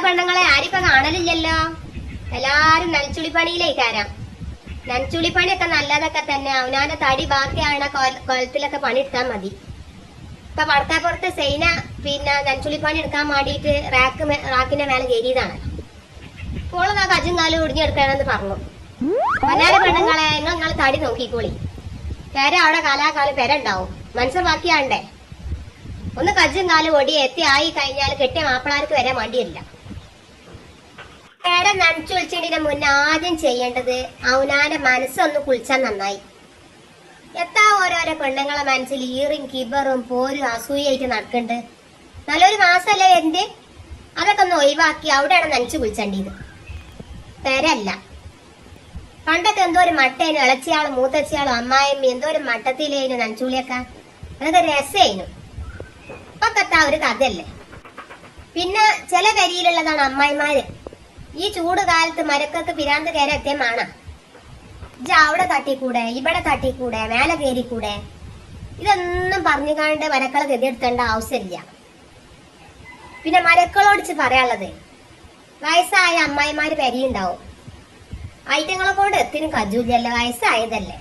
പെണ്ണുങ്ങളെ ആരിപ്പോ കാണലില്ലല്ലോ. എല്ലാരും നനച്ചുളിപ്പണിയിലേക്കാരാം. നനച്ചുളിപ്പണിയൊക്കെ നല്ലതൊക്കെ തന്നെ. അവനാന്റെ തടി ബാക്കിയാണ് കൊലത്തിലൊക്കെ പണിയെടുത്താൽ മതി. ഇപ്പൊ വടക്കാപ്പുറത്ത് സൈന പിന്നെ നനച്ചുളിപ്പണി എടുക്കാൻ വേണ്ടിയിട്ട് റാക്കിന്റെ മേലെ കയറിയതാണ്. ഇപ്പോഴും ആ കജും കാലും ഒടിഞ്ഞെടുക്കണമെന്ന് പറഞ്ഞു. എല്ലാരും പെണ്ണുങ്ങളെ നിങ്ങൾ തടി നോക്കിക്കോളി. പെര അവിടെ കാലാകാലം പെര ഉണ്ടാവും. മനസ്സ് ബാക്കിയാണ്ടേ. ഒന്ന് കജ്ജും കാലും ഒടി എത്തി ആയി കഴിഞ്ഞാൽ കെട്ടിയ മാപ്പിളാർക്ക് വരാൻ വേണ്ടിയില്ല. പെര നനച്ചു വിളിച്ചതിന് മുന്നേ ആദ്യം ചെയ്യേണ്ടത് അവനാന്റെ മനസ്സൊന്ന് കുളിച്ചാൽ നന്നായി. എത്താ ഓരോരോ പെണ്ണുങ്ങളെ മനസ്സിൽ ഈറും കിബറും പോരും അസൂയായിട്ട് നടക്കണ്ട്. നല്ലൊരു മാസമല്ലേ എന്റെ അതൊക്കെ ഒന്ന് ഒഴിവാക്കി അവിടെയാണ് നനച്ചു കുളിച്ചേണ്ടത്. പെരല്ല. പണ്ടൊക്കെ എന്തോ ഒരു മട്ടേനു ഇളച്ചിയാളും മൂത്തച്ചിയാളും അമ്മായിമ്മ എന്തോ ഒരു മട്ടത്തിലേനു നനച്ചുളിയൊക്കെ. അതൊക്കെ രസേനു. ഇപ്പൊക്കത്താ ഒരു കഥയല്ലേ. പിന്നെ ചില കരിയിലുള്ളതാണ് അമ്മായിമാര്. ഈ ചൂട് കാലത്ത് മരക്കൊക്കെ പിരാന്ത് കയറി എത്തിയമാണ്. അവിടെ തട്ടിക്കൂടെ, ഇവിടെ തട്ടിക്കൂടെ, മേലെ കയറിക്കൂടെ, ഇതൊന്നും പറഞ്ഞുകാണ്ട് മരക്കളെ ഗതിയെടുത്തേണ്ട ആവശ്യമില്ല. പിന്നെ മരക്കളോടിച്ച് പറയാനുള്ളത്, വയസ്സായ അമ്മായിമാര് പെരിയുണ്ടാവും. ഐറ്റങ്ങളെ കൊണ്ട് എത്തിനും കജൂല്ലല്ലോ, വയസ്സായതല്ലേ.